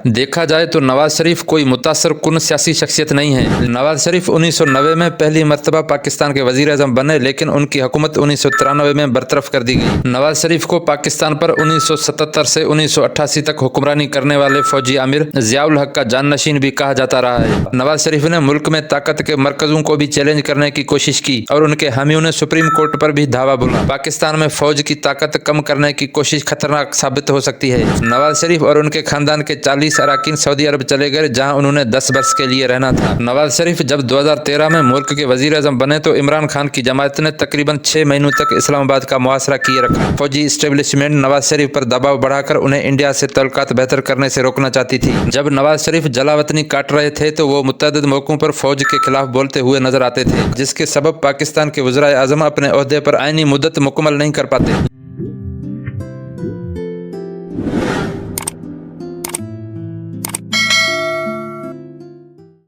देखा जाए तो नवाज शरीफ कोई मुतासर कुन सियासी शख्सियत नहीं है। नवाज शरीफ 1990 में पहली मर्तबा पाकिस्तान के वजीर आजम बने, लेकिन उनकी हुकूमत 1993 में बरतरफ कर दी गई। नवाज शरीफ को पाकिस्तान पर 1977 से 1988 तक हुक्मरानी करने वाले फौजी आमिर जियाउल हक का जाननशीन भी कहा जाता रहा है। नवाज शरीफ ने मुल्क में ताकत के मरकजों को भी चैलेंज करने की कोशिश की और उनके हामियों ने सुप्रीम कोर्ट पर भी धावा बोला। पाकिस्तान में फौज की ताकत कम करने की कोशिश खतरनाक साबित हो सकती है। नवाज शरीफ और उनके खानदान के 40 अरकान सऊदी अरब चले गए, जहां उन्होंने 10 वर्ष के लिए रहना था। नवाज शरीफ जब 2013 में मुल्क के वजीर आजम बने तो इमरान खान की जमात ने तकरीबन 6 महीनों तक इस्लामाबाद का मुआसरा किए रखा। फौजी इस्टेब्लिशमेंट नवाज शरीफ पर दबाव बढ़ाकर उन्हें इंडिया से तल्लुकात बेहतर करने से रोकना चाहती थी। जब नवाज शरीफ जलावतनी काट रहे थे तो वो मुतअद्दिद मौकों पर फौज के खिलाफ बोलते हुए नजर आते थे, जिसके सबब पाकिस्तान के वज़राए आज़म अपने ओहदे पर आईनी मुद्दत मुकम्मल नहीं कर पाते।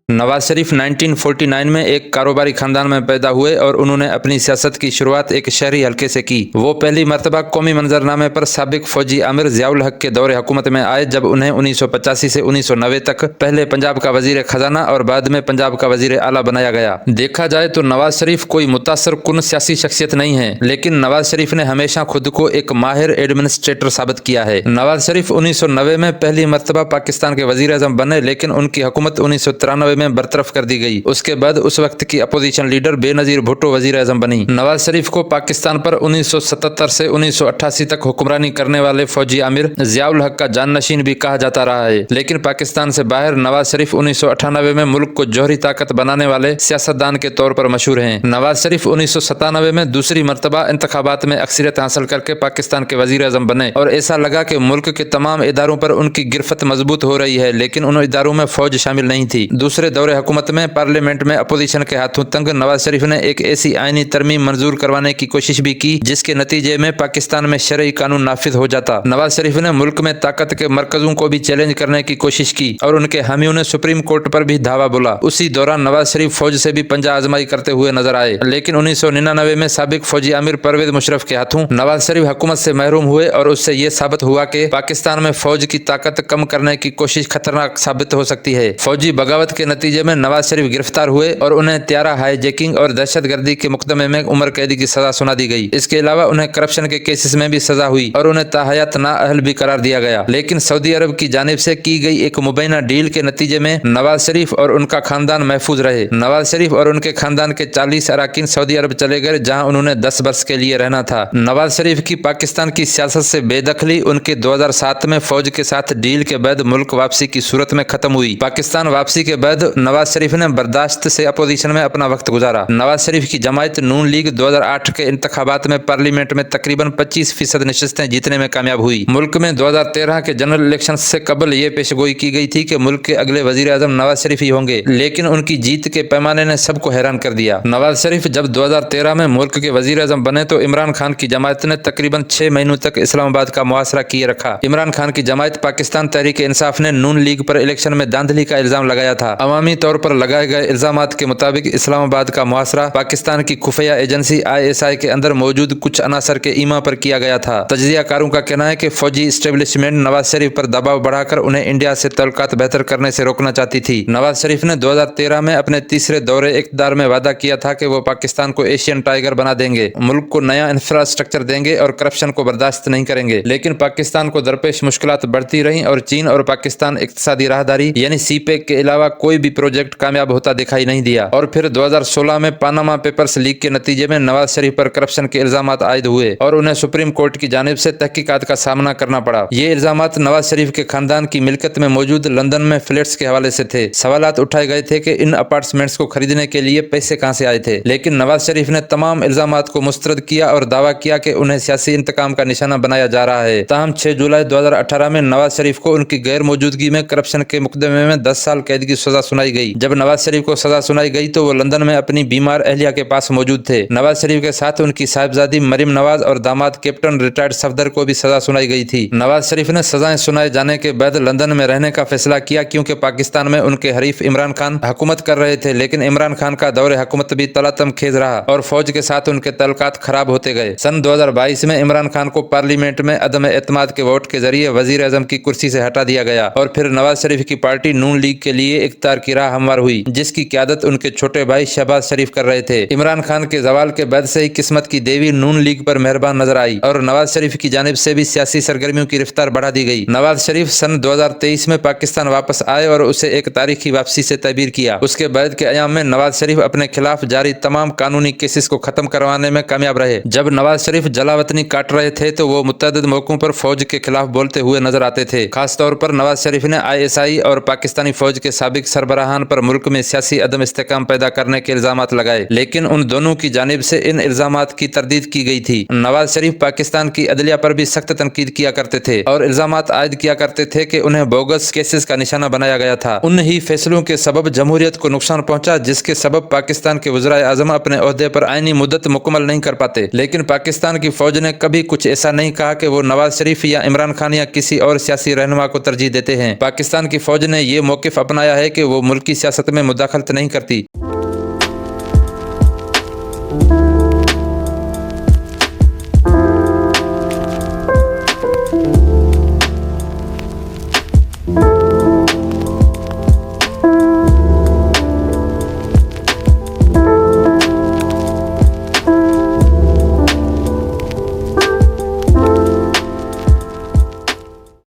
नवाज शरीफ 1949 में एक कारोबारी खानदान में पैदा हुए और उन्होंने अपनी सियासत की शुरुआत एक शहरी हल्के से की। वो पहली मर्तबा कौमी मंजरनामे पर साबिक फौजी आमिर जियाउल हक के दौरे हुकूमत में आए, जब उन्हें 1985 से 1990 तक पहले पंजाब का वजीर खजाना और बाद में पंजाब का वजीर आला बनाया गया। देखा जाए तो नवाज शरीफ कोई मुतासर कुन सियासी शख्सियत नहीं है, लेकिन नवाज शरीफ ने हमेशा खुद को एक माहिर एडमिनिस्ट्रेटर साबित किया है। नवाज शरीफ 1990 में पहली मर्तबा पाकिस्तान के वजीर आजम बने, लेकिन उनकी हुकूमत 1993 में बरतरफ कर दी गई। उसके बाद उस वक्त की अपोजिशन लीडर बेनजीर भुट्टो वजीर आजम बनी। नवाज शरीफ को पाकिस्तान पर 1977 से 1988 तक हुक्मरानी करने वाले फौजी आमिर जियाउल हक का जाननशीन भी कहा जाता रहा है, लेकिन पाकिस्तान से बाहर नवाज शरीफ 1998 में मुल्क को जौहरी ताकत बनाने वाले सियासतदान के तौर पर मशहूर हैं। नवाज शरीफ 1997 में दूसरी मर्तबा इंतखाबात में अक्सरियत हासिल करके पाकिस्तान के वजीर आजम बने और ऐसा लगा कि मुल्क के तमाम इदारों पर उनकी गिरफ्त मजबूत हो रही है, लेकिन उन इदारों में फौज शामिल नहीं थी। दूसरे दौरे हुकूमत में पार्लियामेंट में अपोजिशन के हाथों तंग नवाज शरीफ ने एक ऐसी आईनी तरमीम मंजूर करवाने की कोशिश भी की जिसके नतीजे में पाकिस्तान में शरई कानून नाफिज हो जाता। नवाज शरीफ ने मुल्क में ताकत के मरकजों को भी चैलेंज करने की कोशिश की और उनके हामियों ने सुप्रीम कोर्ट पर भी धावा बोला। उसी दौरान नवाज शरीफ फौज से भी पंजा आजमाई करते हुए नजर आए, लेकिन 1999 में साबिक फौजी आमिर परवेज मुशर्रफ के हाथों नवाज शरीफ हुकूमत से महरूम हुए और उससे यह साबित हुआ कि पाकिस्तान में फौज की ताकत कम करने की कोशिश खतरनाक साबित हो सकती है। फौजी बगावत के नतीजे में नवाज शरीफ गिरफ्तार हुए और उन्हें त्यारा हाईजैकिंग और दहशतगर्दी के मुकदमे में उम्र कैदी की सजा सुना दी गई। इसके अलावा उन्हें करप्शन के केसेस में भी सजा हुई और उन्हें ताहयात नाअहल भी करार दिया गया। लेकिन सऊदी अरब की जानिब से की गई एक मुबैना डील के नतीजे में नवाज शरीफ और उनका खानदान महफूज रहे। नवाज शरीफ और उनके खानदान के 40 अरकान सऊदी अरब चले गए, जहां उन्होंने 10 वर्ष के लिए रहना था। नवाज शरीफ की पाकिस्तान की सियासत से बेदखली उनके 2007 में फौज के साथ डील के बाद मुल्क वापसी की सूरत में खत्म हुई। पाकिस्तान वापसी के बाद नवाज शरीफ ने बर्दाश्त से अपोजिशन में अपना वक्त गुजारा। नवाज शरीफ की जमात नून लीग 2008 के इंतखाबात में पार्लियामेंट में तकरीबन 25% नशिस्तें जीतने में कामयाब हुई। मुल्क में 2013 के जनरल इलेक्शन से कबल ये पेशगोई की गई थी कि मुल्क के अगले वजीर आजम नवाज शरीफ ही होंगे, लेकिन उनकी जीत के पैमाने ने सबको हैरान कर दिया। नवाज शरीफ जब 2013 में मुल्क के वजीर आजम बने तो इमरान खान की जमात ने तकरीबन 6 महीनों तक इस्लामाबाद का मुआसरा किए रखा। इमरान खान की जमात पाकिस्तान तहरीक इंसाफ ने नून लीग पर इलेक्शन में धांधली का इल्जाम लगाया था। अवामी तौर पर लगाए गए इल्जामात के मुताबिक इस्लामाबाद का मुआसरा पाकिस्तान की खुफिया एजेंसी ISI के अंदर मौजूद कुछ अनासर के ईमा पर किया गया था। तज्जियाकारों का कहना है कि फौजी इस्टेब्लिशमेंट नवाज शरीफ पर दबाव बढ़ाकर उन्हें इंडिया से तल्लुकात बेहतर करने से रोकना चाहती थी। नवाज शरीफ ने 2013 में अपने तीसरे दौरे इक़्तिदार में वादा किया था कि वो पाकिस्तान को एशियन टाइगर बना देंगे, मुल्क को नया इंफ्रास्ट्रक्चर देंगे और करप्शन को बर्दाश्त नहीं करेंगे। लेकिन पाकिस्तान को दरपेश मुश्किलात बढ़ती रहीं और चीन और पाकिस्तान इक़्तिसादी राहदारी यानी CPEC के अलावा कोई भी प्रोजेक्ट कामयाब होता दिखाई नहीं दिया। और फिर 2016 में पानामा पेपर्स लीक के नतीजे में नवाज शरीफ पर करप्शन के इल्जामात आयद हुए और उन्हें सुप्रीम कोर्ट की जानिब से तहकीकात का सामना करना पड़ा। ये इल्जामात नवाज शरीफ के खानदान की मिल्कियत में मौजूद लंदन में फ्लैट्स के हवाले से थे। सवालात उठाए गए थे कि इन अपार्टमेंट्स को खरीदने के लिए पैसे कहां से आए थे, लेकिन नवाज शरीफ ने तमाम इल्जामात को मुस्तरद किया और दावा किया कि उन्हें सियासी इंतकाम का निशाना बनाया जा रहा है। ताहम 6 जुलाई 2018 में नवाज शरीफ को उनकी गैर मौजूदगी में करप्शन के मुकदमे में 10 साल कैद की सजा सुनाई सुनाई गई। जब नवाज शरीफ को सजा सुनाई गई तो वो लंदन में अपनी बीमार अहलिया के पास मौजूद थे। नवाज शरीफ के साथ उनकी साहिबजादी मरियम नवाज और दामाद कैप्टन रिटायर्ड सफदर को भी सजा सुनाई गई थी। नवाज शरीफ ने सजाएं सुनाए जाने के बाद लंदन में रहने का फैसला किया, क्योंकि पाकिस्तान में उनके हरीफ इमरान खान हुकूमत कर रहे थे, लेकिन इमरान खान का दौरे हुकूमत भी तलातम खेज रहा और फौज के साथ उनके तल्लुकात खराब होते गए। सन 2022 में इमरान खान को पार्लियामेंट में अदम एतमाद के वोट के जरिए वजीर आजम की कुर्सी से हटा दिया गया और फिर नवाज शरीफ की पार्टी नून लीग के लिए इख्तियार की राह हमवार हुई, जिसकी क़यादत उनके छोटे भाई शहबाज शरीफ कर रहे थे। इमरान खान के जवाल के बाद से ही किस्मत की देवी नून लीग पर मेहरबान नजर आई और नवाज शरीफ की जानिब से भी सियासी सरगर्मियों की रफ्तार बढ़ा दी गई। नवाज शरीफ सन 2023 में पाकिस्तान वापस आए और उसे एक तारीखी वापसी से तबीर किया। उसके बाद के अयाम में नवाज शरीफ अपने खिलाफ जारी तमाम कानूनी केसेस को खत्म करवाने में कामयाब रहे। जब नवाज शरीफ जलावतनी काट रहे थे तो वो मुतअद्दिद मौकों पर फौज के खिलाफ बोलते हुए नजर आते थे। खासतौर पर नवाज शरीफ ने ISI और पाकिस्तानी फौज के साबिक सरबराहान पर मुल्क में सियासी अदम इस्तेकाम पैदा करने के इल्जामात लगाए, लेकिन उन दोनों की जानिब से इन इल्जामात की तरदीद की गई थी। नवाज शरीफ पाकिस्तान की अदलिया पर भी सख्त तनकीद किया करते थे और इल्जामात आयद किया करते थे कि उन्हें बोगस केसेस का निशाना बनाया गया था। उन ही फैसलों के सबब जमहूरियत को नुकसान पहुंचा, जिसके सबब पाकिस्तान के वज़ीर आज़म अपने ओहदे पर आईनी मुद्दत मुकम्मल नहीं कर पाते। लेकिन पाकिस्तान की फौज ने कभी कुछ ऐसा नहीं कहा कि वो नवाज शरीफ या इमरान खान या किसी और सियासी रहनुमा को तरजीह देते हैं। पाकिस्तान की फौज ने ये मौक़िफ़ अपनाया है कि वो मुल्की सियासत में मुदाखलत नहीं करती।